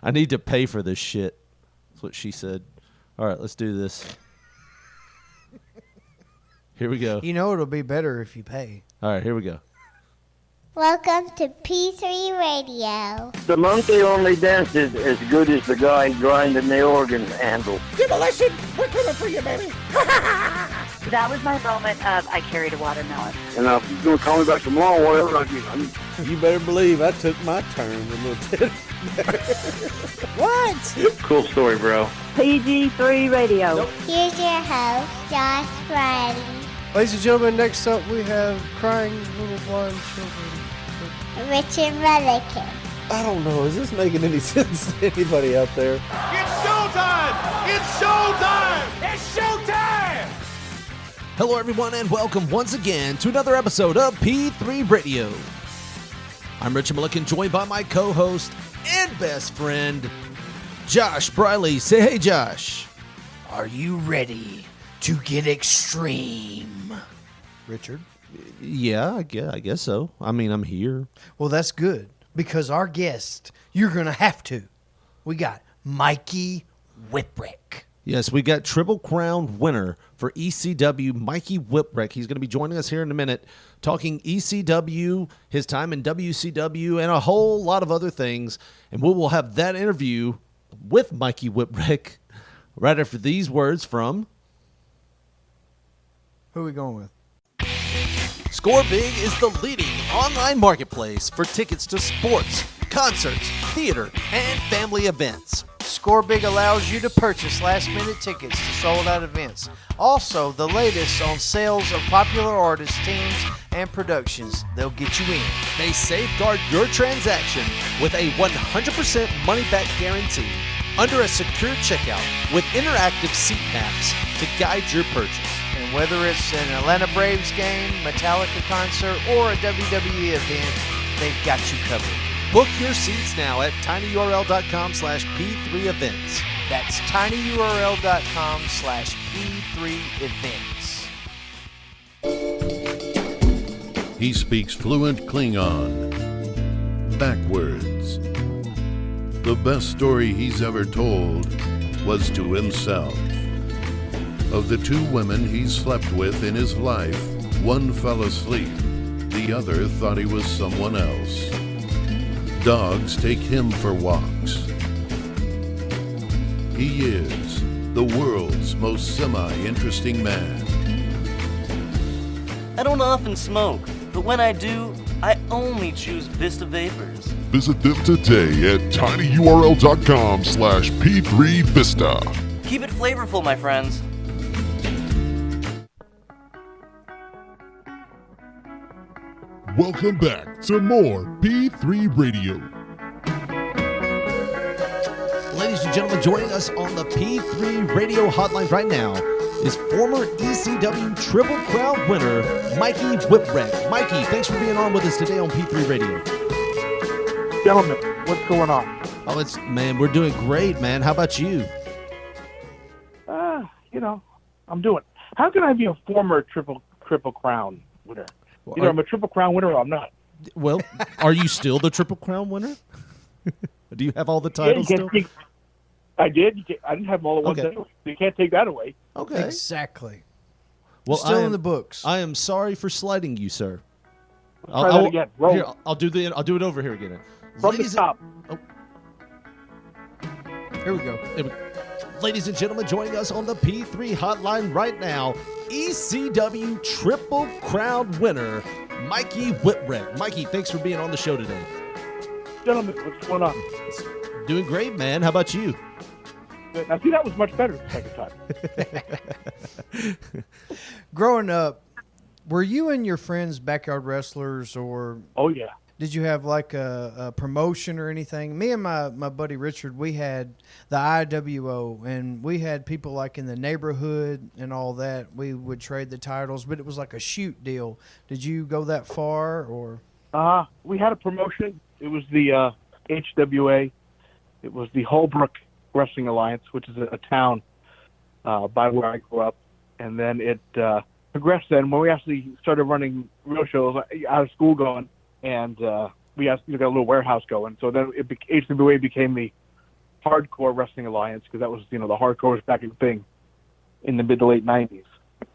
I need to pay for this shit. That's what she said. All right, let's do this. Here we go. You know it'll be better if you pay. All right, here we go. Welcome to P3 Radio. The monkey only dances as good as the guy grinding the organ handle. Demolition! We're coming for you, baby! That was my moment of I carried a watermelon. And if you're going to call me back tomorrow, whatever, You better believe I took my turn a little bit. What? Cool story, bro. PG3 Radio. Nope. Here's your host, Josh Riley. Ladies and gentlemen, next up we have crying little blind children. Richard Mullican. I don't know. Is this making any sense to anybody out there? It's showtime! It's showtime! It's showtime! Hello, everyone, and welcome once again to another episode of P3 Radio. I'm Richard Mullican, joined by my co-host and best friend, Josh Briley. Say hey, Josh. Are you ready to get extreme? Richard? Yeah, I guess so. I mean, I'm here. Well, that's good, because our guest, you're going to have to. We got Mikey Whipwreck. Yes, we got Triple Crown winner for ECW, Mikey Whipwreck. He's going to be joining us here in a minute, talking ECW, his time in WCW, and a whole lot of other things. And we will have that interview with Mikey Whipwreck right after these words from... Who are we going with? Score Big is the leading online marketplace for tickets to sports, concerts, theater, and family events. Score Big allows you to purchase last-minute tickets to sold-out events. Also, the latest on sales of popular artists, teams, and productions. They'll get you in. They safeguard your transaction with a 100% money-back guarantee under a secure checkout with interactive seat maps to guide your purchase. And whether it's an Atlanta Braves game, Metallica concert, or a WWE event, they've got you covered. Book your seats now at tinyurl.com/P3events. That's tinyurl.com/P3events. He speaks fluent Klingon. Backwards. The best story he's ever told was to himself. Of the two women he slept with in his life, one fell asleep. The other thought he was someone else. Dogs take him for walks. He is the world's most semi-interesting man. I don't often smoke, but when I do, I only choose Vista Vapors. Visit them today at tinyurl.com/P3Vista. Keep it flavorful, my friends. Welcome back to more P3 Radio. Ladies and gentlemen, joining us on the P3 Radio hotline right now is former ECW Triple Crown winner, Mikey Whipwreck. Mikey, thanks for being on with us today on P3 Radio. Gentlemen, what's going on? Oh, we're doing great, man. How about you? I'm doing. How can I be a former Triple Crown winner? Either I'm a Triple Crown winner or I'm not. Well, are you still the Triple Crown winner? Do you have all the titles still? I did. I didn't have them all at once Okay. anyway. You can't take that away. Okay. Exactly. Well, Still in the books. I am sorry for slighting you, sir. Try that again. Roll. Here, I'll do it over here again. From the top. Here we go. Ladies and gentlemen, joining us on the P3 hotline right now, ECW Triple Crown winner, Mikey Whipwreck. Mikey, thanks for being on the show today. Gentlemen, what's going on? Doing great, man. How about you? Now, see, that was much better the second time. Growing up, were you and your friends backyard wrestlers, or... Oh, yeah. Did you have like a promotion or anything? Me and my buddy Richard, we had the IWO, and we had people like in the neighborhood and all that. We would trade the titles, but it was like a shoot deal. Did you go that far, or? We had a promotion. It was the HWA. It was the Holbrook Wrestling Alliance, which is a town by where I grew up. And then it progressed then when we actually started running real shows out of school going. And we got a little warehouse going. So then HWA became the Hardcore Wrestling Alliance, because that was, the hardcore was back in thing in the mid to late 90s.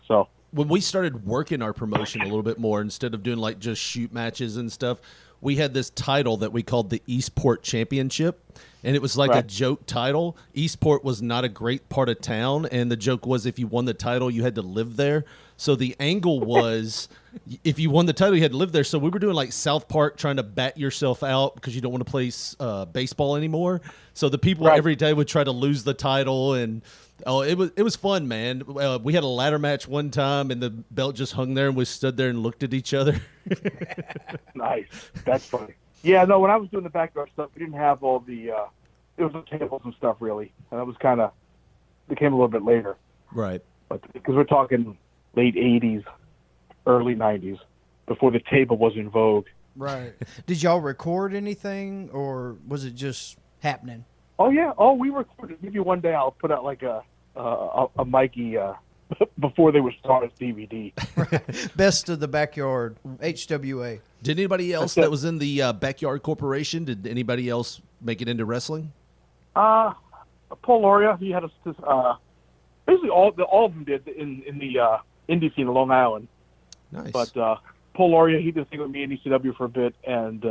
So when we started working our promotion a little bit more, instead of doing like just shoot matches and stuff, we had this title that we called the Eastport Championship, and it was like a joke title. Eastport was not a great part of town, and the joke was if you won the title, you had to live there. So the angle was if you won the title, you had to live there. So we were doing like South Park, trying to bat yourself out because you don't want to play baseball anymore. So the people every day would try to lose the title, and it was fun, man. We had a ladder match one time, and the belt just hung there, and we stood there and looked at each other. Nice. That's funny. Yeah, no, when I was doing the backyard stuff, we didn't have all the it was the tables and stuff, really. And that was became a little bit later. Right. But because we're talking late 80s, early 90s, before the table was in vogue. Right. Did y'all record anything, or was it just happening? Oh, yeah. Oh, we recorded. Maybe one day I'll put out like a Mikey before they were Stars DVD. Best of the Backyard, HWA. Did anybody else that was in the Backyard Corporation, did anybody else make it into wrestling? Paul Loria, he had basically all of them did in the indie scene in Long Island. Nice. But Paul Loria, he did a thing with me in ECW for a bit, and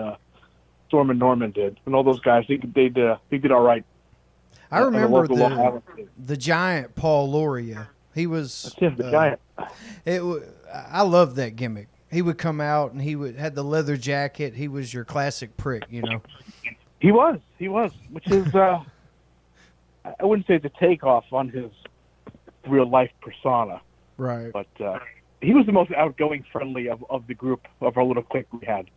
Storm and Norman did, and all those guys, they did all right. I remember the giant Paul Loria. He was the giant. I loved that gimmick. He would come out and had the leather jacket. He was your classic prick, He was, which is I wouldn't say it's a takeoff on his real life persona, right? But he was the most outgoing, friendly of the group, of our little clique we had.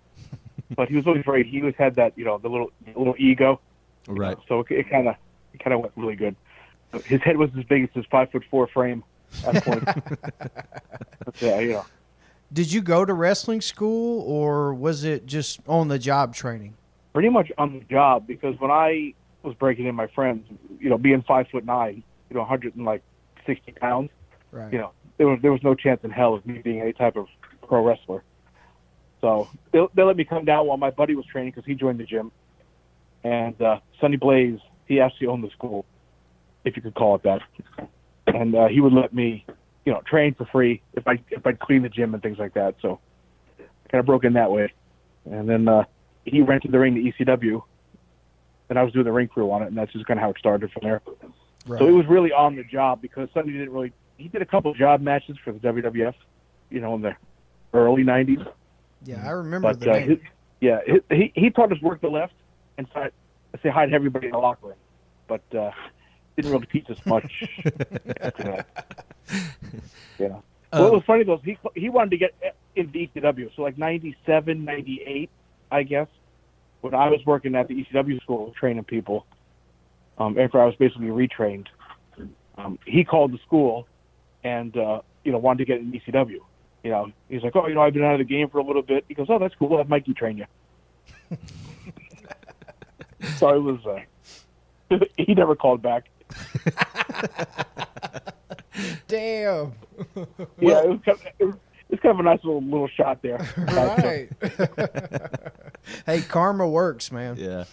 But he was always he always had that, the little ego, right? So it kind of went really good. His head was as big as his 5'4" frame at point. But, Did you go to wrestling school, or was it just on the job training? Pretty much on the job, because when I was breaking in my friends, being 5'9", 160 pounds, right? There was no chance in hell of me being any type of pro wrestler. So they let me come down while my buddy was training, because he joined the gym. And Sonny Blaze, he actually owned the school, if you could call it that. And he would let me, train for free if I'd clean the gym and things like that. So kind of broke in that way. And then he rented the ring to ECW, and I was doing the ring crew on it, and that's just kind of how it started from there. Right. So it was really on the job, because Sonny he did a couple of job matches for the WWF, in the early 90s. Yeah, I remember that. He taught us work the left and say hi to everybody in the locker room, but didn't really teach us much. Yeah. Well, it was funny though. He wanted to get into ECW, so like 97, 98, I guess, when I was working at the ECW school training people. After I was basically retrained, he called the school and wanted to get in ECW. He's like, oh, I've been out of the game for a little bit. He goes, oh, that's cool. We'll have Mikey train you. So it was, he never called back. Damn. Yeah, it was kind of a nice little shot there. Right. Hey, karma works, man. Yeah.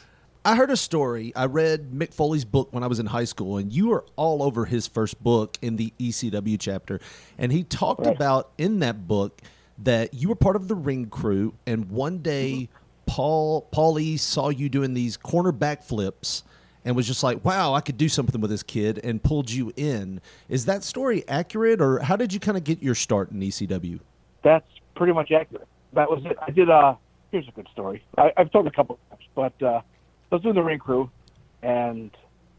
I heard a story. I read Mick Foley's book when I was in high school, and you were all over his first book in the ECW chapter. And he talked about in that book that you were part of the ring crew, and one day Paulie saw you doing these corner backflips and was just like, wow, I could do something with this kid, and pulled you in. Is that story accurate, or how did you kind of get your start in ECW? That's pretty much accurate. That was it. I did, here's a good story. I've told a couple of times, but I was doing the ring crew, and,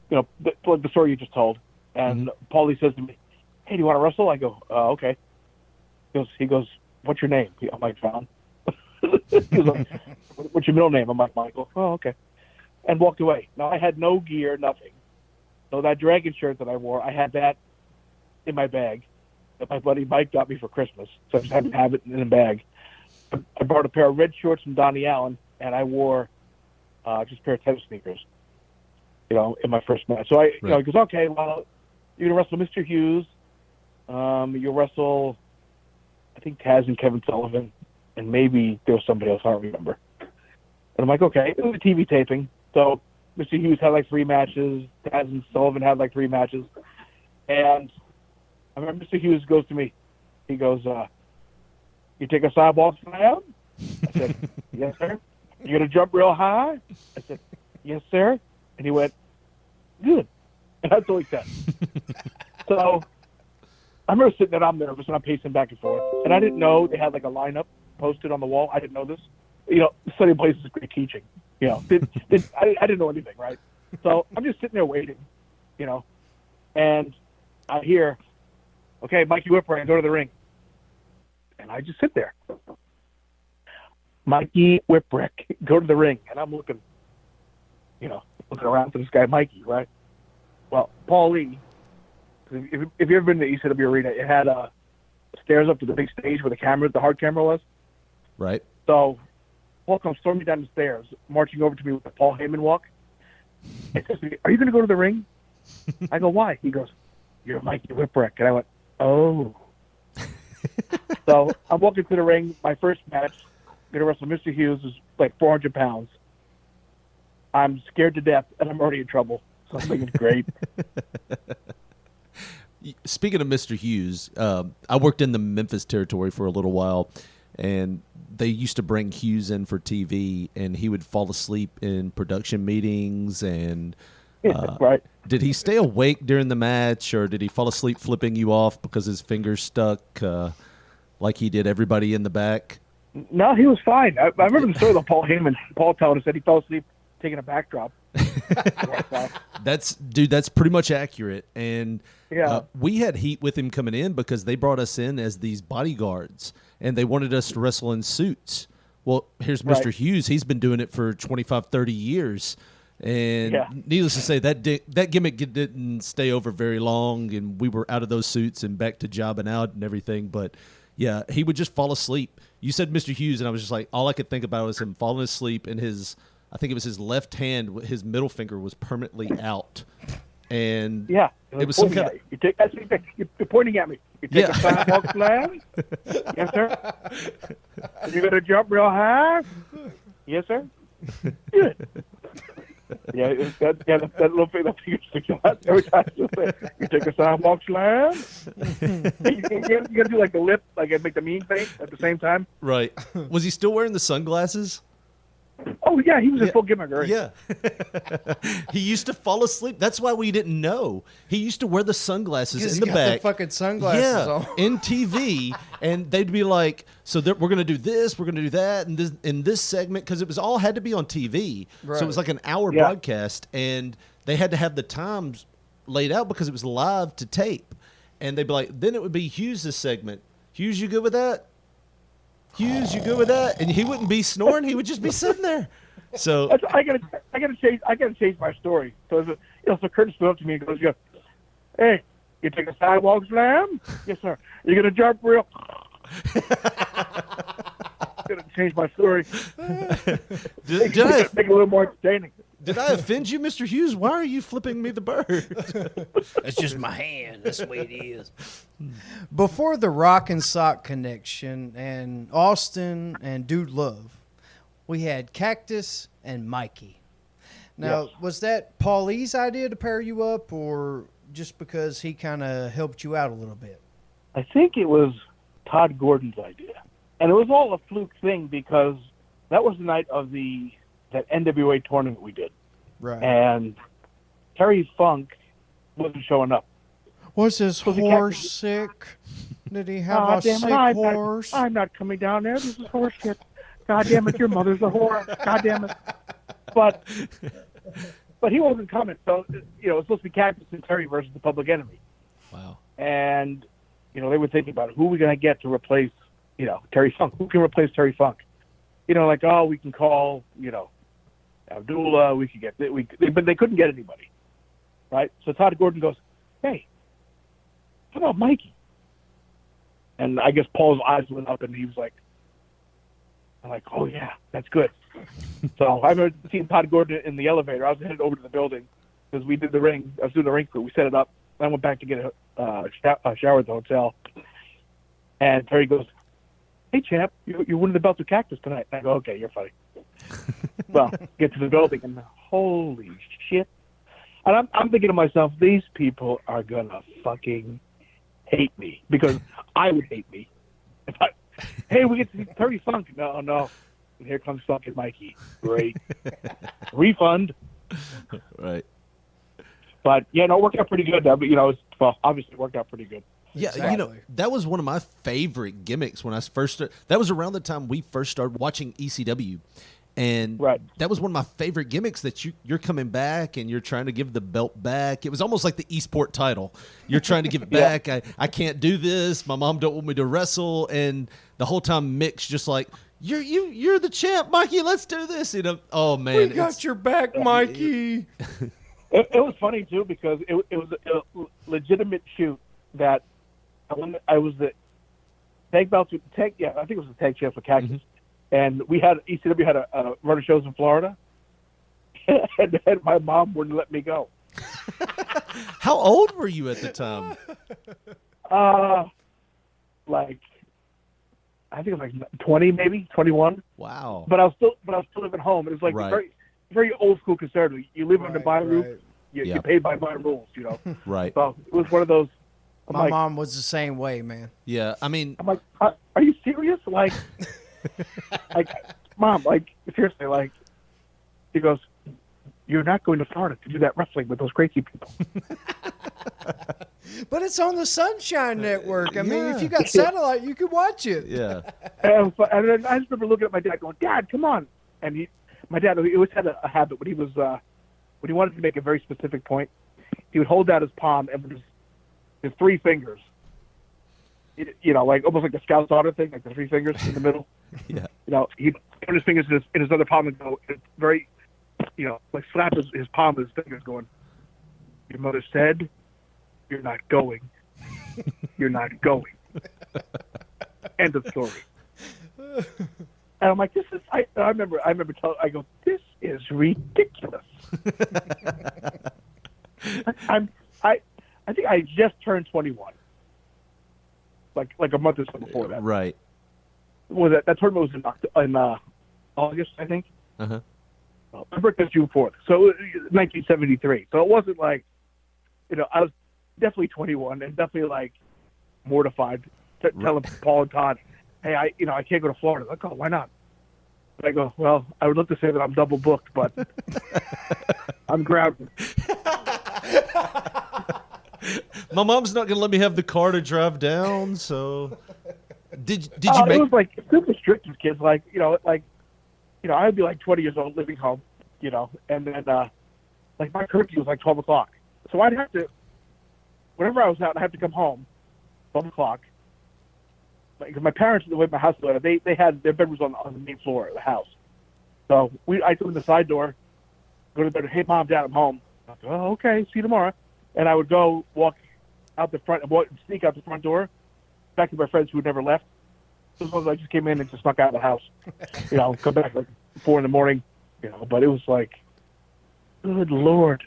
the story you just told, and Paulie says to me, hey, do you want to wrestle? I go, okay. He goes, what's your name? I'm like, John. He's like, what's your middle name? I'm like, Michael. Oh, okay. And walked away. Now, I had no gear, nothing. So that dragon shirt that I wore, I had that in my bag that my buddy Mike got me for Christmas. So I just had to have it in a bag. I brought a pair of red shorts from Donnie Allen, and I wore just a pair of tennis sneakers, in my first match. So he goes, okay, well, you're going to wrestle Mr. Hughes. You'll wrestle, I think, Taz and Kevin Sullivan, and maybe there was somebody else, I don't remember. And I'm like, okay, it was a TV taping. So Mr. Hughes had like 3 matches. Taz and Sullivan had like 3 matches. And I remember Mr. Hughes goes to me. He goes, you take a sidewalk slam? I said, yes, sir. You going to jump real high? I said, yes, sir. And he went, good. And that's all he said. So I remember sitting there, I'm nervous, and I'm pacing back and forth. And I didn't know they had like a lineup posted on the wall. I didn't know this. You know, studying places is great teaching. You know, I didn't know anything, right? So I'm just sitting there waiting, you know, and I hear, okay, Mikey Whipwreck, go to the ring. And I just sit there. Mikey Whipwreck, go to the ring. And I'm looking around for this guy, Mikey, right? Well, Paul Lee, if you've ever been to the ECW arena, it had stairs up to the big stage where the hard camera was. Right. So Paul comes storming down the stairs, marching over to me with the Paul Heyman walk. He says to me, are you going to go to the ring? I go, why? He goes, you're Mikey Whipwreck. And I went, oh. So I'm walking to the ring. My first match, going to wrestle Mr. Hughes, is like 400 pounds. I'm scared to death, and I'm already in trouble. So I'm thinking, great. Speaking of Mr. Hughes, I worked in the Memphis territory for a little while, and they used to bring Hughes in for TV, and he would fall asleep in production meetings. And right. Did he stay awake during the match, or did he fall asleep flipping you off because his fingers stuck like he did everybody in the back? No, he was fine. I remember the story of Paul Heyman. Paul told us that he fell asleep taking a backdrop. That's pretty much accurate. And we had heat with him coming in because they brought us in as these bodyguards, and they wanted us to wrestle in suits. Well, here's Mr. Right. Hughes. He's been doing it for 25, 30 years. And needless to say, that gimmick didn't stay over very long, and we were out of those suits and back to jobbing out and everything. But, yeah, he would just fall asleep. You said Mr. Hughes, and I was just like, all I could think about was him falling asleep, and I think it was his left hand, his middle finger was permanently out. And it was some kind of... You're pointing at me. You take a sidewalk slam? Yes, sir. You're going to jump real high? Yes, sir. Good. That little thing that finger sticks out every time you take a sidewalk slam. You got to do like the lip, like make the mean face at the same time. Right. Was he still wearing the sunglasses? Oh, yeah, he was in full gimmick already. Yeah. He used to fall asleep. That's why we didn't know. He used to wear the sunglasses in the back. The fucking sunglasses on. In TV, and they'd be like, so we're going to do this, we're going to do that, and in this segment, because it was all had to be on TV. Right. So it was like an hour broadcast, and they had to have the times laid out because it was live to tape. And they'd be like, then it would be Hughes' segment. Hughes, you good with that? Hughes, you good with that? And he wouldn't be snoring; he would just be sitting there. So I gotta change my story. So so Curtis went up to me and goes, "Hey, you take a sidewalk slam? Yes, sir. You're gonna jump real." Gonna change my story. Did I make it a little more entertaining? Did I offend you, Mr. Hughes? Why are you flipping me the bird? That's just my hand. That's the way it is. Before the Rock and Sock connection and Austin and Dude Love, we had Cactus and Mikey. Now, was that Paulie's idea to pair you up, or just because he kind of helped you out a little bit? I think it was Todd Gordon's idea. And it was all a fluke thing because that was the night of that NWA tournament we did. Right. And Terry Funk wasn't showing up. Was his horse sick? Did he have a sick horse? I'm not coming down there. This is horse shit. God damn it, your mother's a whore. God damn it. But he wasn't coming. So, it was supposed to be Cactus and Terry versus the Public Enemy. Wow. And, they were thinking about who we're going to get to replace, Terry Funk. Who can replace Terry Funk? We can call, Abdullah. We could get, but they couldn't get anybody, right? So Todd Gordon goes, "Hey, how about Mikey?" And I guess Paul's eyes went up, and he was like, "Oh yeah, that's good." So I remember seeing Todd Gordon in the elevator. I was headed over to the building because we did the ring. I was doing the ring crew. We set it up. I went back to get a shower at the hotel, and Terry goes, "Hey, champ, you're winning the belt with Cactus tonight." And I go, "Okay, you're funny." Well, get to the building, and holy shit. And I'm thinking to myself, these people are going to fucking hate me because I would hate me. Hey, we get to see Terry Funk. No. And here comes fucking Mikey. Great. Refund. Right. But, yeah, no, it worked out pretty good. Obviously it worked out pretty good. Yeah, Exactly. that was one of my favorite gimmicks when I first started. That was around the time we first started watching ECW. And that was one of my favorite gimmicks, that you're coming back and you're trying to give the belt back. It was almost like the Eastport title. You're trying to give it back. I can't do this. My mom don't want me to wrestle. And the whole time Mick's just like, you're the champ, Mikey. Let's do this. Oh, man. We got your back, Mikey. It was funny, too, because it was a legitimate shoot that I was the tag belts with the tag. Yeah, I think it was the tag champ for Cactus. Mm-hmm. And ECW had a run of shows in Florida, and my mom wouldn't let me go. How old were you at the time? Like, I think it was like 20, maybe 21. Wow. But I was still living home. It was like very, very old school conservative. You live under my roof. You pay by my rules. Right. So it was one of those. My mom was the same way, man. Yeah, I mean, I'm like, are you serious? Like, Mom, seriously, she goes, you're not going to Florida to do that wrestling with those crazy people. But it's on the Sunshine Network. I mean, if you got satellite, you could watch it. Yeah. And then I just remember looking at my dad going, Dad, come on. And my dad, he always had a habit when he wanted to make a very specific point, he would hold out his palm and with his three fingers, like almost like the Scout's honor thing, like the three fingers in the middle. Yeah. He'd put his fingers in his other palm and go, very, like slap his palm with his fingers going, your mother said, you're not going. You're not going. End of story. And I'm like, this is, I remember telling, I go, this is ridiculous. I think I just turned 21. Like a month or so before that. Right. Was that tournament was in August, I think. Uh-huh. Well, my birthday's June 4th, so it was 1973. So it wasn't like, I was definitely 21 and definitely like mortified, telling Paul and Todd, hey, I can't go to Florida. Like, oh, why not? But I go, well, I would love to say that I'm double booked, but I'm grounded. My mom's not going to let me have the car to drive down, so did you make? It was like super strict with kids, I'd be like 20 years old living home, and then like my curfew was like 12 o'clock, so I'd have to, whenever I was out, I had to come home 12 o'clock. Because my parents, the way my house was, they had their bedrooms on the main floor of the house, so I go in the side door, go to bed. Hey, Mom, Dad, I'm home. I'd go, oh, okay, see you tomorrow. And I would go walk out the front and sneak out the front door back to my friends who had never left. Sometimes I just came in and just snuck out of the house. Come back like 4 a.m. But it was like, good Lord.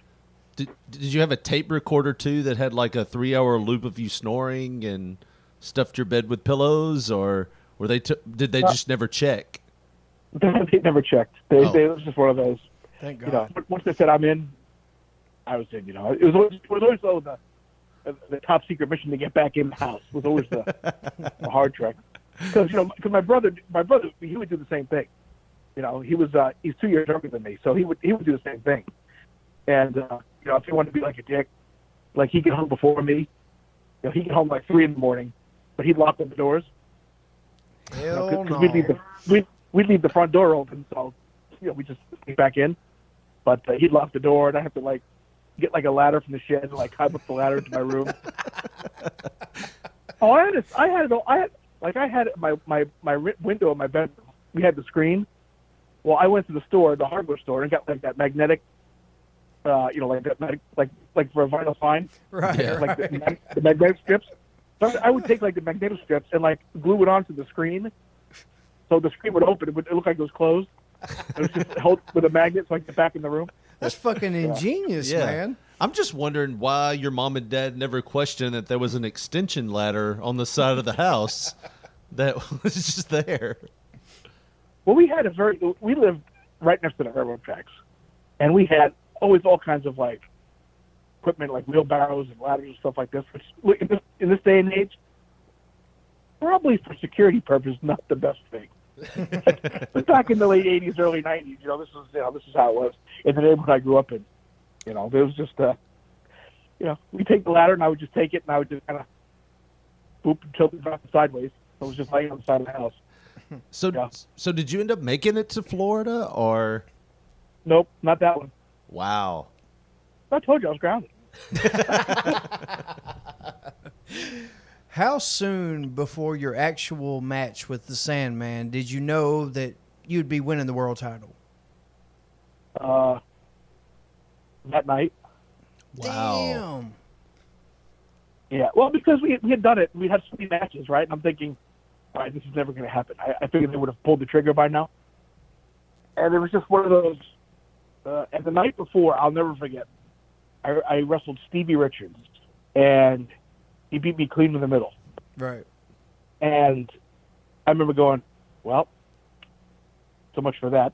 Did you have a tape recorder too that had like a 3-hour loop of you snoring and stuffed your bed with pillows, or were they did they just never check? They never checked. It was just one of those. Thank God. Once they said I'm in, I was in. It was always the top secret mission to get back in the house was always the hard trek. Because my brother, he would do the same thing. He's 2 years younger than me, so he would do the same thing. And if he wanted to be like a dick, like he'd get home before me. He'd get home like 3 a.m, but he'd lock up the doors. Hell no. We'd leave the front door open, so we just get back in. But he'd lock the door, and I have to get like a ladder from the shed and climb up the ladder into my room. I had my window in my bedroom. We had the screen. Well, I went to the hardware store, and got like that magnetic, like for a vinyl sign, right? Yeah. Like the magnetic strips. So I would take like the magnetic strips and glue it onto the screen, so the screen would open. It would look like it was closed. It was just held with a magnet, so I could get back in the room. That's fucking ingenious, man. I'm just wondering why your mom and dad never questioned that there was an extension ladder on the side of the house that was just there. Well, we lived right next to the railroad tracks. And we had always all kinds of like equipment, like wheelbarrows and ladders and stuff like this. Which in this day and age, probably for security purposes, not the best thing. But back in the late '80s, early '90s, this is how it was in the neighborhood I grew up in. There was just we take the ladder, and I would just take it, and I would just kind of boop and tilt it sideways. I was just laying on the side of the house. So did you end up making it to Florida, or? Nope, not that one. Wow. I told you I was grounded. How soon before your actual match with the Sandman did you know that you'd be winning the world title? That night. Wow. Damn. Yeah, well, because we had done it. We had so many matches, right? And I'm thinking, all right, this is never going to happen. I figured they would have pulled the trigger by now. And it was just one of those. And the night before, I'll never forget, I wrestled Stevie Richards, and he beat me clean in the middle. Right. And I remember going, well, so much for that.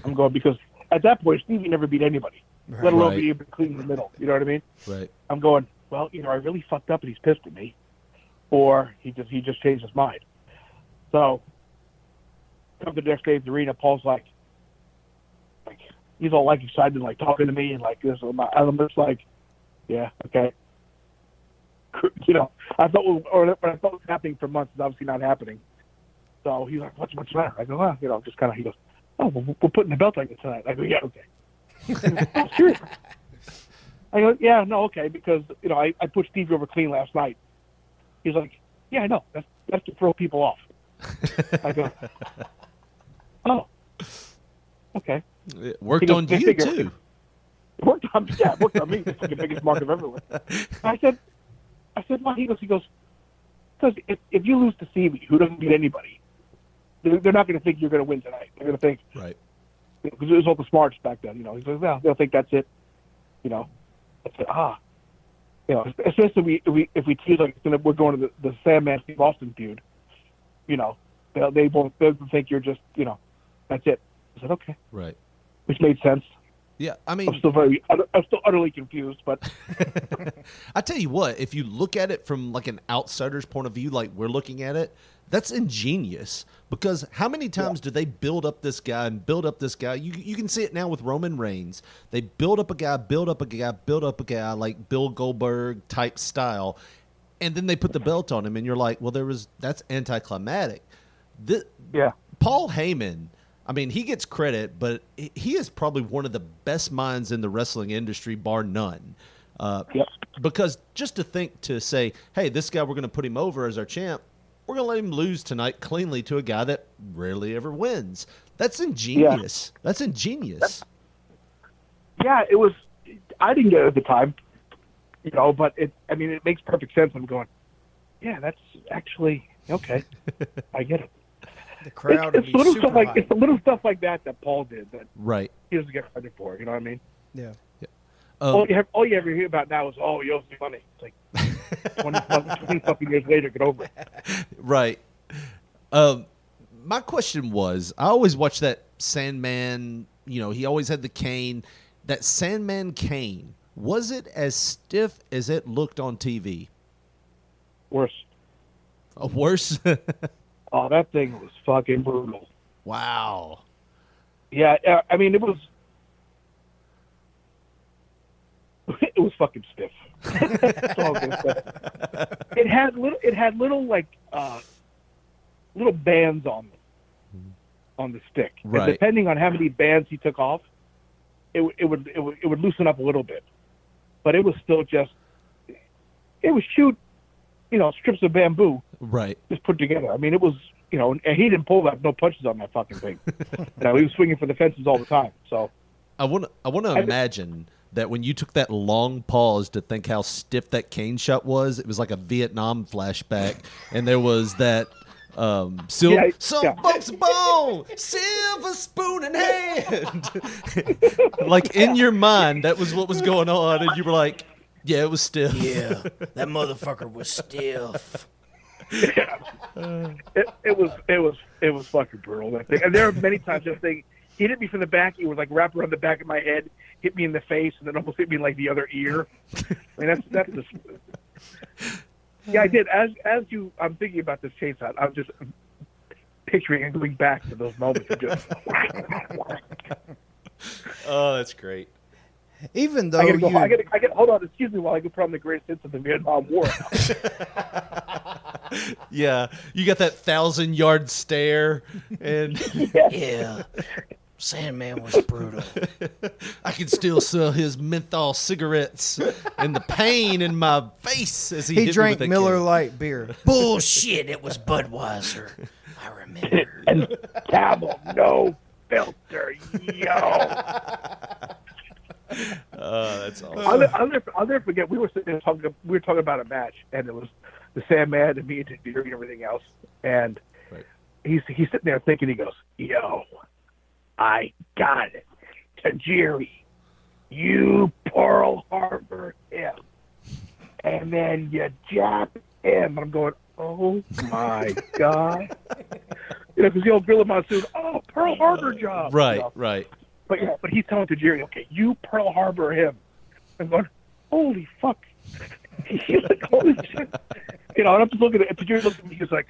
I'm going, because at that point, Stevie never beat anybody, let alone be able to clean in the middle. You know what I mean? Right. I'm going, well, I really fucked up and he's pissed at me. Or he just changed his mind. So, come to the next day at the arena, Paul's like, he's all like excited, like talking to me and like this. And I'm just like, yeah, okay. I thought what I thought was happening for months is obviously not happening. So he's like, what's the matter? I go, just kind of, he goes, oh, well, we're putting the belt on you tonight. I go, yeah, okay. Oh, seriously? I go, yeah, no, okay, because, I put Stevie over clean last night. He's like, yeah, I know. That's to throw people off. I go, oh, okay. It worked on you, too. It worked on me. It's like the biggest mark I've ever won. I said, why? He goes, because if you lose to Stevie, who doesn't beat anybody, they're not going to think you're going to win tonight. They're going to think, right? Because it was all the smarts back then. He says, well, they'll think that's it. I said, especially if we tease like we're going to the Sandman Steve Austin feud, they'll think you're just, that's it. I said, okay, right, which made sense. Yeah, I mean, I'm still utterly confused, but I tell you what, if you look at it from like an outsider's point of view, like we're looking at it, that's ingenious, because how many times do they build up this guy and build up this guy? You can see it now with Roman Reigns. They build up a guy, like Bill Goldberg type style, and then they put the belt on him, and you're like, well, that's anticlimactic. Paul Heyman, I mean, he gets credit, but he is probably one of the best minds in the wrestling industry, bar none. Because just to say, hey, this guy, we're going to put him over as our champ, we're going to let him lose tonight cleanly to a guy that rarely ever wins. That's ingenious. Yeah. That's ingenious. It was. I didn't get it at the time, but it makes perfect sense. I'm going, yeah, that's actually okay. I get it. The crowd it's the little stuff like that Paul did that he doesn't get credit for. You know what I mean? Yeah. All you ever hear about now is, oh, he owes me money. It's like 20-something years later, get over it. Right. My question was, I always watched that Sandman, he always had the cane. That Sandman cane, was it as stiff as it looked on TV? Worse. Oh, worse? Oh, that thing was fucking brutal. Wow. Yeah, I mean, it was fucking stiff. That's all I'm gonna say. It had little like little bands on the stick. Right. And depending on how many bands he took off, it would loosen up a little bit. But it was still just shoot, strips of bamboo. Right. Just put together. I mean, it was, and he didn't pull no punches on that fucking thing. He was swinging for the fences all the time. So I want to imagine that when you took that long pause to think how stiff that cane shot was, it was like a Vietnam flashback, and there was that some folks bone, silver spoon in hand. Like in your mind, that was what was going on, and you were like, yeah, it was stiff. Yeah, that motherfucker was stiff. Yeah. It was fucking brutal, that thing. And there are many times that thing he hit me from the back. He would like wrap around the back of my head, hit me in the face, and then almost hit me in like the other ear. I mean, that's just. Yeah, I did. As I'm thinking about this chase out. I'm just picturing and going back to those moments of just. Oh, that's great. Even though I gotta hold on, excuse me, while I go put on the greatest hits of the Vietnam War. Yeah, you got that 1,000-yard stare, and yeah, Sandman was brutal. I can still smell his menthol cigarettes and the pain in my face as he hit drank me with Miller a Lite beer. Bullshit! It was Budweiser. I remember. And Camel, no filter, yo. Oh, that's awesome. I'll never forget. We were sitting there talking about a match, and it was the Sandman and me and Tajiri and everything else. And he's sitting there thinking. He goes, "Yo, I got it, Tajiri. You Pearl Harbor him, and then you jab him." And I'm going, "Oh my god!" Because the old Gorilla Monsoon. Oh, Pearl Harbor job. Right, right. But he's telling Tajiri, okay, you Pearl Harbor him. I'm going, holy fuck. He's like, holy shit. And I'm just looking at Tajiri looks at me, he's like,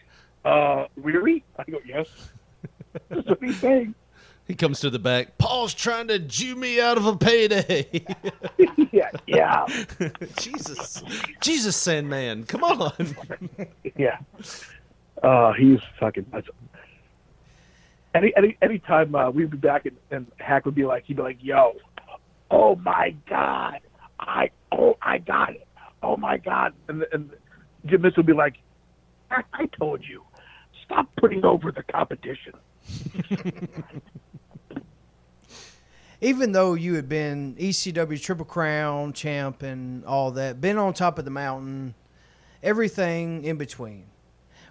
really? I go, yes. That's what he's saying. He comes to the back. Paul's trying to Jew me out of a payday. yeah. Jesus, Sandman, come on. Yeah. He's fucking nuts. Anytime we'd be back and Hack would be like, he'd be like, yo, oh my God, I got it. Oh my God. And Jim Miss would be like, I told you, stop putting over the competition. Even though you had been ECW Triple Crown champ and all that, been on top of the mountain, everything in between.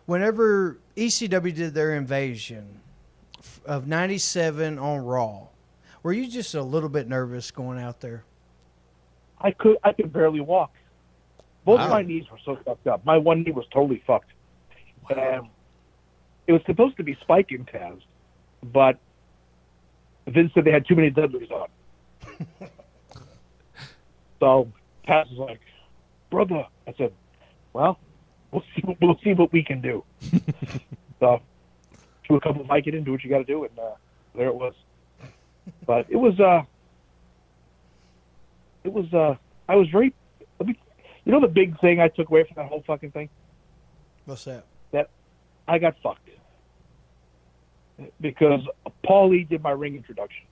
Whenever ECW did their invasion of 97 on Raw, were you just a little bit nervous going out there? I could barely walk. Both my knees were so fucked up. My one knee was totally fucked. It was supposed to be Spike and Taz, but Vince said they had too many Dudleys on. So Taz was like, brother. I said, well, we'll see what we can do. So do a couple of Vicodin, do what you got to do, and there it was. But I was very, the big thing I took away from that whole fucking thing? What's that? That I got fucked. Because Paulie did my ring introduction.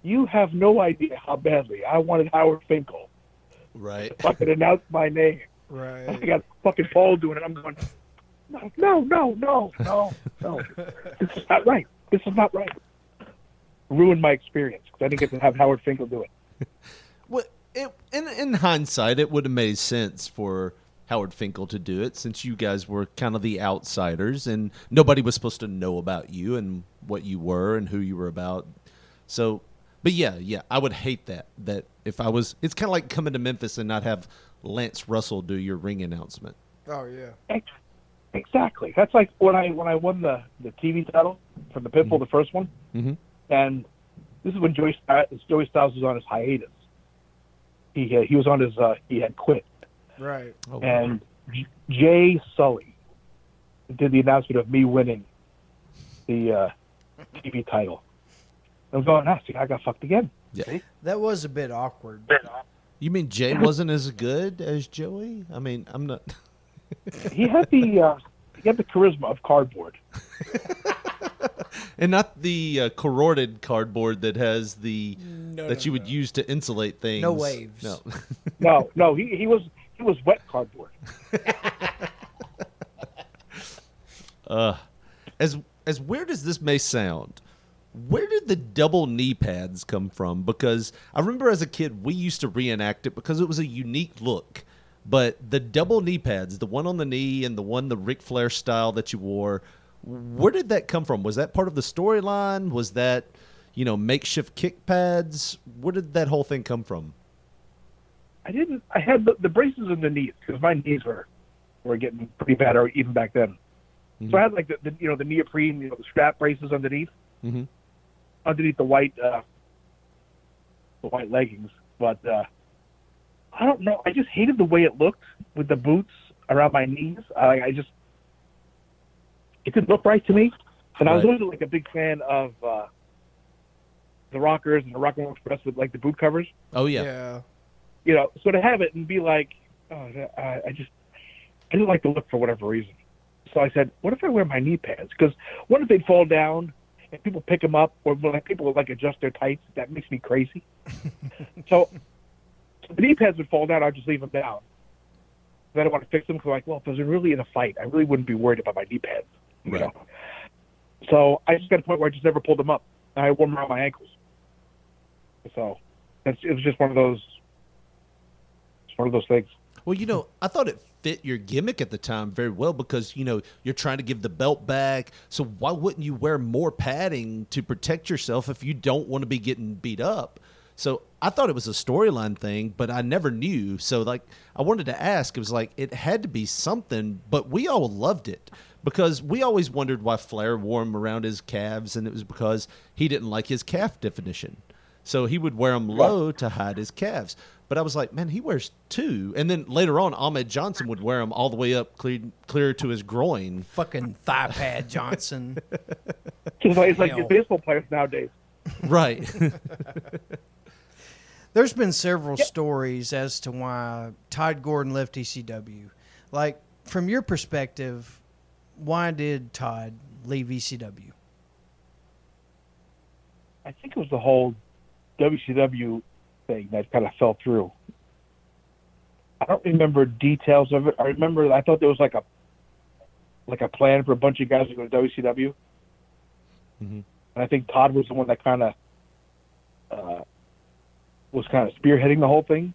You have no idea how badly I wanted Howard Finkel to fucking announce my name. Right. I got fucking Paul doing it. I'm going, no. This is not right. This is not right. Ruined my experience because I didn't get to have Howard Finkel do it. Well, in hindsight, it would have made sense for Howard Finkel to do it since you guys were kind of the outsiders and nobody was supposed to know about you and what you were and who you were about. So, but yeah, I would hate that if I was, it's kind of like coming to Memphis and not have Lance Russell do your ring announcement. Oh yeah. Exactly. That's like when I won the TV title from the Pitbull, the first one. Mm-hmm. And this is when Joey Styles was on his hiatus. He was on his he had quit. Right. Oh, and Jay Sully did the announcement of me winning the TV title. I'm going, see, I got fucked again. Yeah. That was a bit awkward. You mean Jay wasn't as good as Joey? I mean, I'm not. He had the charisma of cardboard. And not the corroded cardboard that has that you would use to insulate things. No waves. No. He was wet cardboard. As weird as this may sound, where did the double knee pads come from? Because I remember as a kid we used to reenact it because it was a unique look. But the double knee pads, the one on the knee and the Ric Flair style that you wore, where did that come from? Was that part of the storyline? Was that, makeshift kick pads? Where did that whole thing come from? I had the braces on the knees because my knees were getting pretty bad, or even back then. Mm-hmm. So I had like the neoprene, the strap braces underneath. Mm-hmm. underneath the white leggings. But I don't know. I just hated the way it looked with the boots around my knees. It didn't look right to me. And I was always like a big fan of the Rockers and the Rock and Roll Express with like the boot covers. Oh yeah. You know, so to have it and be like, I didn't like the look for whatever reason. So I said, what if I wear my knee pads? Because what if they fall down and people pick them up, or like people like adjust their tights? That makes me crazy. So the knee pads would fall down. I'd just leave them down. I don't want to fix them because like, well, if I was really in a fight, I really wouldn't be worried about my knee pads. You know? So I just got to a point where I just never pulled them up. I wore them around my ankles. So it was just one of those things. Well, you know, I thought it fit your gimmick at the time very well because, you know, you're trying to give the belt back. So why wouldn't you wear more padding to protect yourself if you don't want to be getting beat up? So I thought it was a storyline thing, but I never knew. So, like, I wanted to ask. It was like it had to be something, but we all loved it because we always wondered why Flair wore them around his calves, and it was because he didn't like his calf definition. So he would wear them low to hide his calves. But I was like, man, he wears two. And then later on, Ahmed Johnson would wear them all the way up clear to his groin. Fucking thigh pad Johnson. It's like the baseball players nowadays. Right. There's been several stories as to why Todd Gordon left ECW. Like, from your perspective, why did Todd leave ECW? I think it was the whole WCW thing that kind of fell through. I don't remember details of it. I thought there was like a plan for a bunch of guys to go to WCW. Mm-hmm. And I think Todd was the one that kind of was spearheading the whole thing.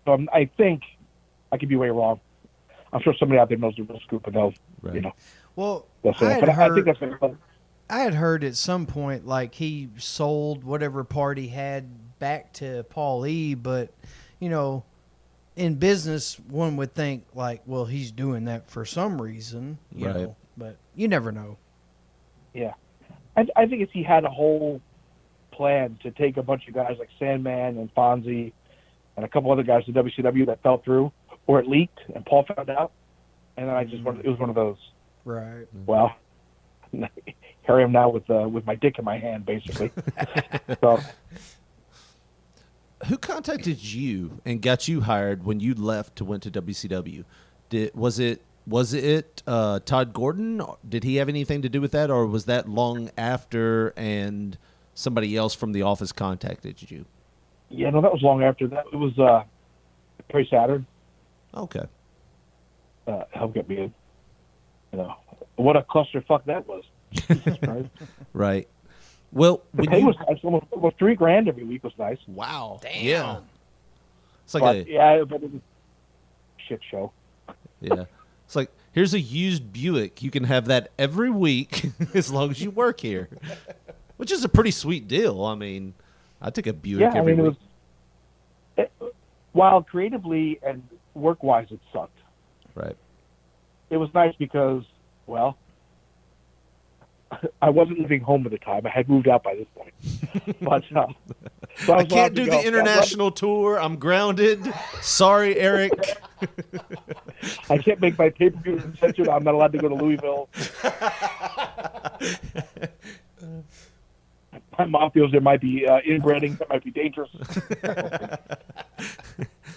So I think I could be way wrong. I'm sure somebody out there knows the real scoop, and they'll, you know. Well, I think that's I had heard at some point, like, he sold whatever part he had back to Paul E., but, you know, in business, one would think, like, well, he's doing that for some reason, you know, but you never know. Yeah. I think he had a whole plan to take a bunch of guys like Sandman and Fonzie and a couple other guys to WCW that fell through, or it leaked, and Paul found out, and then it was one of those. Right. Well, here I am now with my dick in my hand, basically. So, who contacted you and got you hired when you went to WCW? Was it Todd Gordon? Did he have anything to do with that, or was that long after and somebody else from the office contacted you? Yeah, no, that was long after that. It was Perry Saturn. Okay. Helped get me in. You know, what a clusterfuck that was. Jesus Christ. Right. Well, the pay was nice. Almost $3,000 every week was nice. Wow. Damn. Yeah. It's like but it was a shit show. Yeah. It's like, here's a used Buick. You can have that every week as long as you work here, which is a pretty sweet deal. I mean, I took a Buick every week. While creatively and work-wise it sucked. Right. It was nice because, well, I wasn't living home at the time. I had moved out by this point. But so I can't do the international tour. I'm grounded. Sorry, Eric. I can't make my pay-per-view decision. I'm not allowed to go to Louisville. My mom feels there might be inbreeding. That might be dangerous.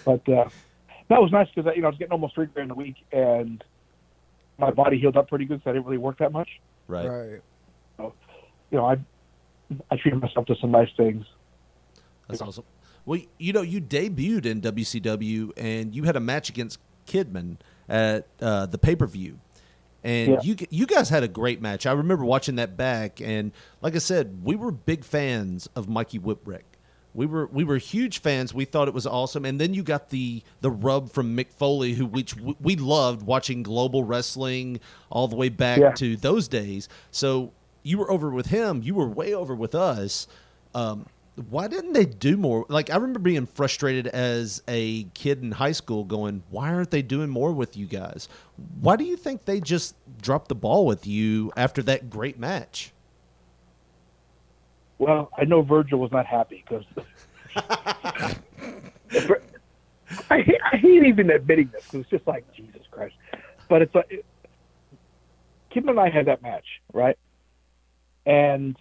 But that was nice because I was getting almost $3,000 a week, and my body healed up pretty good, so I didn't really work that much. Right. So, I treated myself to some nice things. That's awesome. Well, you debuted in WCW, and you had a match against Kidman at the pay-per-view. And you guys had a great match. I remember watching that back, and like I said, we were big fans of Mikey Whipwreck. We were huge fans. We thought it was awesome. And then you got the rub from Mick Foley, which we loved watching Global Wrestling all the way back to those days. So you were over with him. You were way over with us. Why didn't they do more? Like, I remember being frustrated as a kid in high school going, why aren't they doing more with you guys? Why do you think they just dropped the ball with you after that great match? Well, I know Virgil was not happy because I hate even admitting this because it's just like, Jesus Christ. But it's like, Kim and I had that match, right? And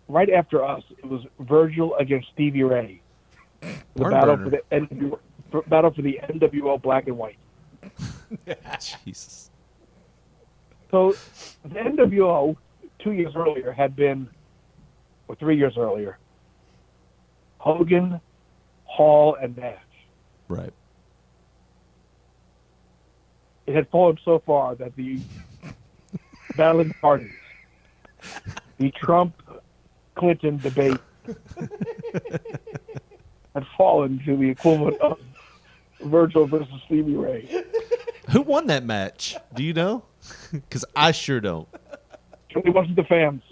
right after us, it was Virgil against Stevie Ray. The battle for the NWO Black and White. Jesus. So the NWO 2 years earlier had been, or 3 years earlier, Hogan, Hall, and Nash. Right. It had fallen so far that the battling parties, the Trump-Clinton debate, had fallen to the equivalent of Virgil versus Stevie Ray. Who won that match? Do you know? Because I sure don't. It wasn't the fans.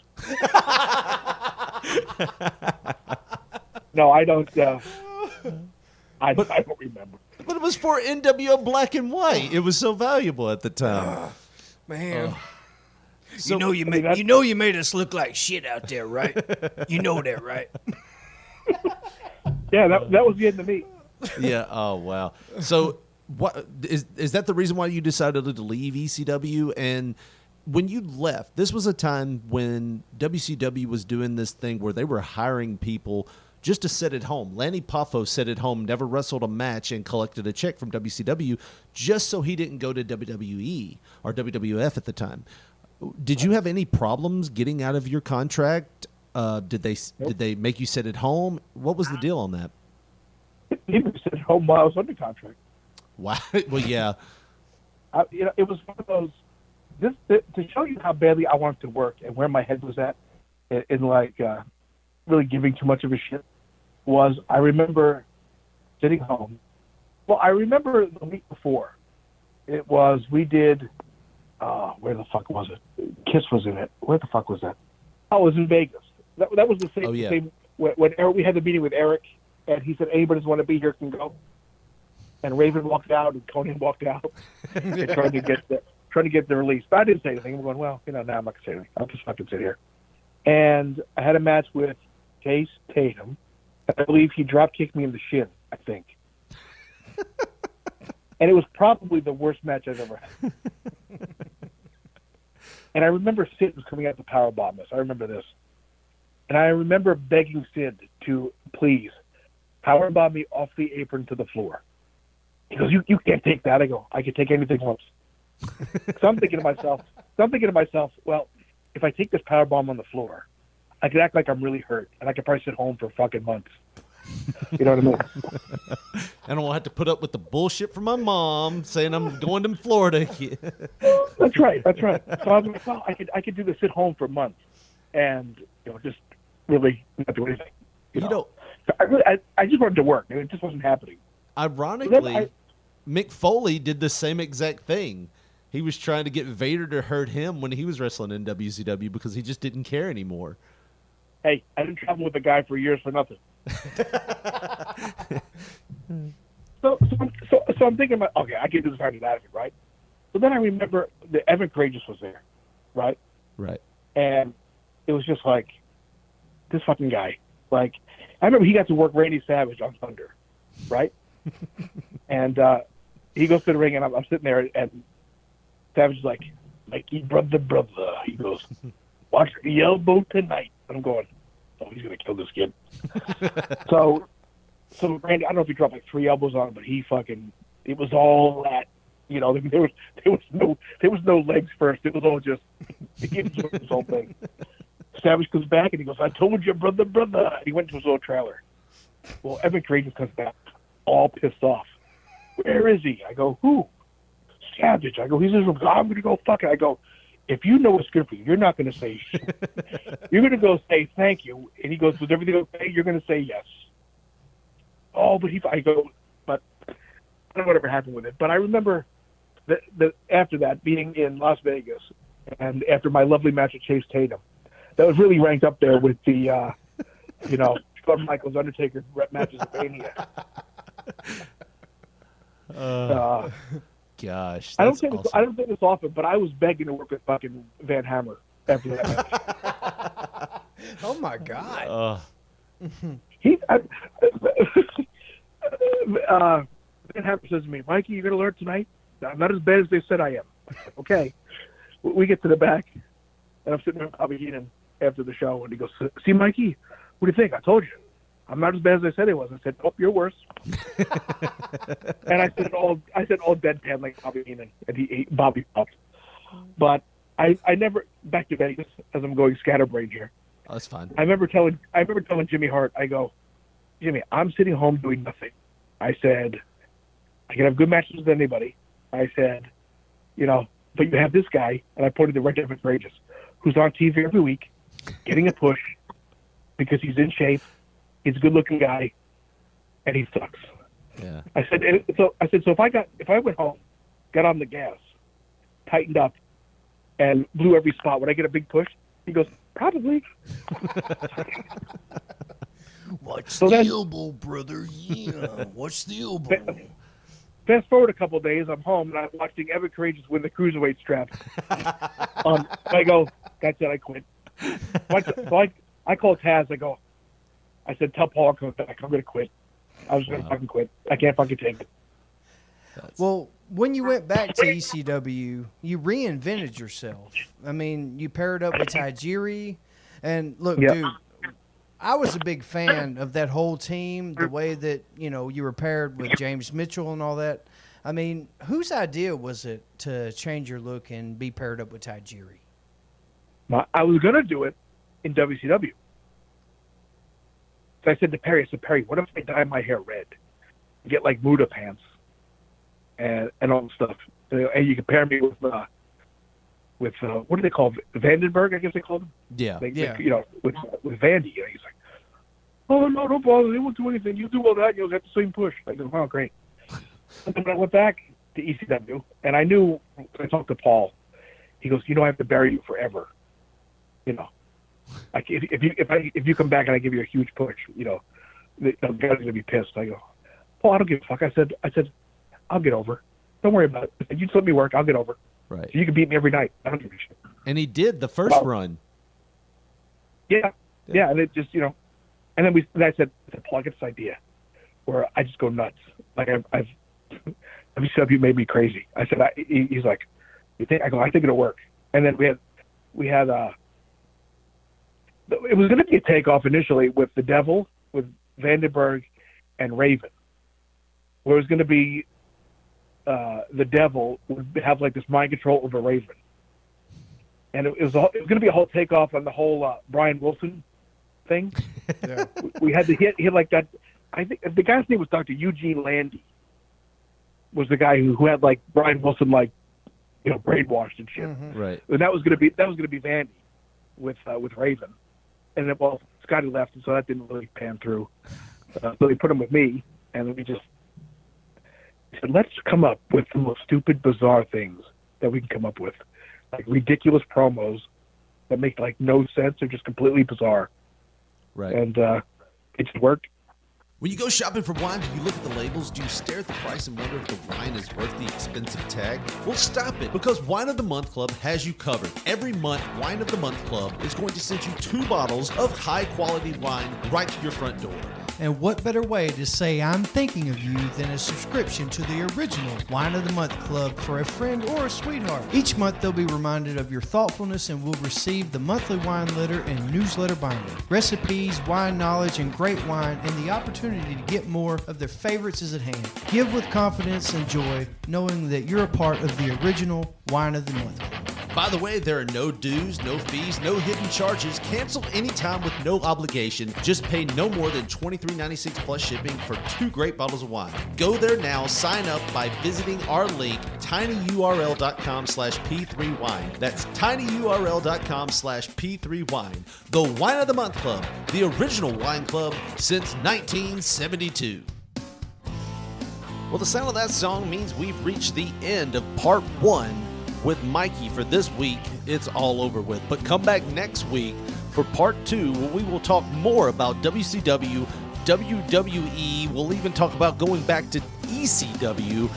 No, I don't. I don't remember. But it was for NWO Black and White. It was so valuable at the time. Man. So, you made us look like shit out there, right? You know that, right? Yeah, that was the end of me. Yeah. Oh wow. So what is that the reason why you decided to leave ECW? And when you left, this was a time when WCW was doing this thing where they were hiring people just to sit at home. Lanny Poffo sat at home, never wrestled a match, and collected a check from WCW just so he didn't go to WWE or WWF at the time. Did you have any problems getting out of your contract? Did they make you sit at home? What was the deal on that? He was at home while I was under contract. Wow. Well, yeah. It was one of those. To show you how badly I wanted to work and where my head was at, in like really giving too much of a shit, was I remember sitting home. Well, I remember the week before. It was we did. Where the fuck was it? Kiss was in it. Where the fuck was that? Oh, it was in Vegas. That was the same. Oh, yeah. Same when Eric, we had the meeting with Eric, and he said anybody who want to be here can go. And Raven walked out, and Conan walked out, and trying to get the release. But I didn't say anything. I'm going, well, now I'm not gonna say anything. I'll just fucking sit here. And I had a match with Chase Tatum. I believe he drop kicked me in the shin. I think. And it was probably the worst match I've ever had. And I remember Sid was coming out to powerbomb us. I remember this. And I remember begging Sid to please powerbomb me off the apron to the floor. He goes, you can't take that. I go, I can take anything once. So I'm thinking to myself, well, if I take this powerbomb on the floor, I could act like I'm really hurt, and I could probably sit home for fucking months. You know what I mean? I don't have to put up with the bullshit from my mom saying I'm going to Florida. That's right. So I was like, well, I could do this at home for months, and just really not do anything. So I just wanted to work, and it just wasn't happening. Ironically, Mick Foley did the same exact thing. He was trying to get Vader to hurt him when he was wrestling in WCW because he just didn't care anymore. Hey, I didn't travel with a guy for years for nothing. So I'm thinking about, okay, I can do this hard out of it, right? So then I remember that Evan Courageous was there, right? Right. And it was just like, this fucking guy. Like, I remember he got to work Randy Savage on Thunder, right? And he goes to the ring, and I'm sitting there, and Savage is like, Mikey, brother. He goes, watch the elbow tonight. And I'm going, oh, he's going to kill this kid. So Randy, I don't know if he dropped like 3 elbows on him, but it was all that, there was no legs first. It was all just, he enjoyed this whole thing. Savage comes back and he goes, I told you, brother. And he went to his little trailer. Well, Evan Courageous comes back all pissed off. Where is he? I go, who? Savage. I go, he's in his room. I'm going to go fuck it. I go, if you know what's good for you, you're not going to say shit. You're going to go say thank you. And he goes, was everything okay? You're going to say yes. Oh, but I go, but I don't know whatever happened with it. But I remember that after that, being in Las Vegas, and after my lovely match with Chase Tatum, that was really ranked up there with the Shawn Michaels, Undertaker matches at Mania. Gosh, I don't that's think awesome. I don't think it's often, but I was begging to work with fucking Van Hammer after that match. Oh my God! Van Hammer says to me, "Mikey, you're gonna learn tonight. I'm not as bad as they said I am." Okay. We get to the back, and I'm sitting there with Bobby Heenan after the show, and he goes, "See, Mikey, what do you think? I told you. I'm not as bad as I said I was." I said, "Oh, you're worse." And I said all deadpan like Bobby Heenan, and Bobby popped. But I never, back to Vegas as I'm going scatterbrained here. Oh, that's fine. I remember telling Jimmy Hart, I go, "Jimmy, I'm sitting home doing nothing." I said, "I can have good matches with anybody." I said, but you have this guy, and I pointed to Red Jeff Courageous, who's on TV every week, getting a push because he's in shape, he's a good-looking guy, and he sucks. Yeah. I said, so if I went home, got on the gas, tightened up, and blew every spot, would I get a big push? He goes, probably. Watch the elbow, brother. Yeah, watch the elbow. Fast forward a couple of days, I'm home, and I'm watching Evan Courageous win the Cruiserweight strap. I go, that's it, I quit. So I called Taz, I said, tell Paul I'm coming back, I'm going to quit. I was going to fucking quit. I can't fucking take it. Well, when you went back to ECW, you reinvented yourself. I mean, you paired up with Tajiri, and look, dude, I was a big fan of that whole team, the way that, you were paired with James Mitchell and all that. I mean, whose idea was it to change your look and be paired up with Tajiri? I was going to do it in WCW. So I said to Perry, what if I dye my hair red? Get like Muda pants and all the stuff. And you compare me with what do they call Vandenberg, I guess they called him? Yeah. With Vandy. He's like, oh, no, don't bother. They won't do anything. You do all that, you'll get the same push. I go, oh, great. And then I went back to ECW, and I knew, I talked to Paul. He goes, I have to bury you forever. Like if you come back and I give you a huge push, the guys are going to be pissed. I go, Paul, I don't give a fuck. I said, I'll get over. Don't worry about it. I said, you just let me work. I'll get over. Right. So you can beat me every night. I don't give a shit. And he did the first run. Yeah. And it just, and then I said, Paul, I get this idea where I just go nuts. Like WCW made me crazy. I said, he's like, you think? I go, I think it'll work. And then we had it was going to be a takeoff initially with the Devil, with Vandenberg and Raven, where it was going to be the Devil would have like this mind control over Raven, and it was going to be a whole takeoff on the whole Brian Wilson thing. Yeah. We had to hit like that. I think the guy's name was Dr. Eugene Landy. Was the guy who had like Brian Wilson brainwashed and shit. Mm-hmm. Right. And that was going to be Vandy with Raven. And then, Scotty left, and so that didn't really pan through. So they put him with me, and then we just said, let's come up with the most stupid, bizarre things that we can come up with. Like ridiculous promos that make no sense or just completely bizarre. Right. And it just worked. When you go shopping for wine, do you look at the labels? Do you stare at the price and wonder if the wine is worth the expensive tag? Well, stop it, because Wine of the Month Club has you covered. Every month, Wine of the Month Club is going to send you 2 bottles of high-quality wine right to your front door. And what better way to say I'm thinking of you than a subscription to the original Wine of the Month Club for a friend or a sweetheart. Each month they'll be reminded of your thoughtfulness and will receive the monthly wine letter and newsletter binder. Recipes, wine knowledge, and great wine, and the opportunity to get more of their favorites is at hand. Give with confidence and joy, knowing that you're a part of the original Wine of the Month Club. By the way, there are no dues, no fees, no hidden charges. Cancel anytime with no obligation. Just pay no more than $23.96 plus shipping for 2 great bottles of wine. Go there now. Sign up by visiting our link, tinyurl.com/P3wine. That's tinyurl.com/P3wine. The Wine of the Month Club, the original wine club since 1972. Well, the sound of that song means we've reached the end of part 1 with Mikey for this week. It's all over with. But come back next week for part 2, where we will talk more about WCW, WWE. We'll even talk about going back to ECW.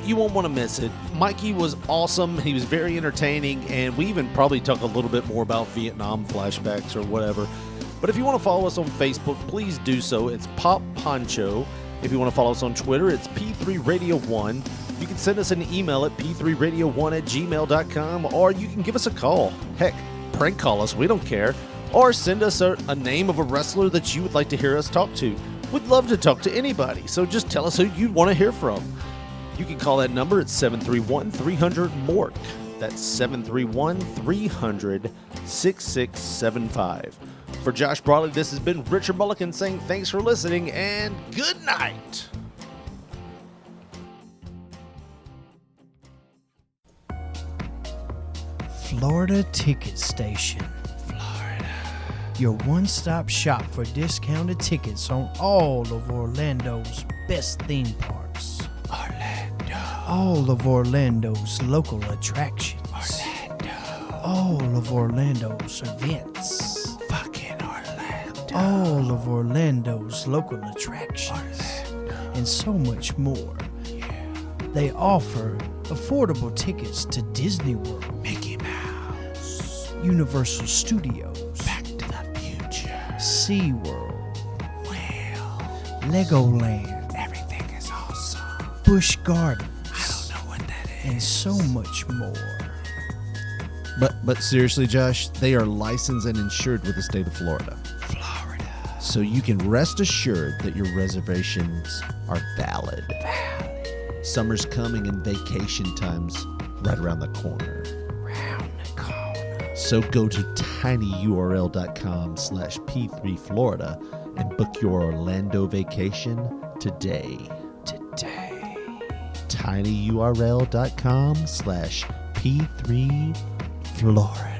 You won't want to miss it. Mikey was awesome. He was very entertaining, and we even probably talk a little bit more about Vietnam flashbacks or whatever. But if you want to follow us on Facebook, please do so. It's Pop Poncho. If you want to follow us on Twitter, it's P3Radio1. You can send us an email at p3radio1@gmail.com, or you can give us a call. Heck, prank call us. We don't care. Or send us a name of a wrestler that you would like to hear us talk to. We'd love to talk to anybody, so just tell us who you'd want to hear from. You can call that number at 731-300-MORK. That's 731-300-6675. For Josh Brawley, this has been Richard Mulligan saying thanks for listening and good night. Florida Ticket Station. Florida. Your one-stop shop for discounted tickets on all of Orlando's best theme parks. Orlando. All of Orlando's local attractions. Orlando. All of Orlando's events. Fucking Orlando. All of Orlando's local attractions. Orlando. And so much more. Yeah. They offer affordable tickets to Disney World, Mickey Mouse, Universal Studios, Back to the Future, SeaWorld, Legoland, everything is awesome, Busch Gardens, I don't know what that is, and so much more. But seriously, Josh, they are licensed and insured with the state of Florida. So you can rest assured that your reservations are valid. Summer's coming and vacation time's right around the corner. So go to tinyurl.com/P3Florida and book your Orlando vacation today. tinyurl.com/P3Florida.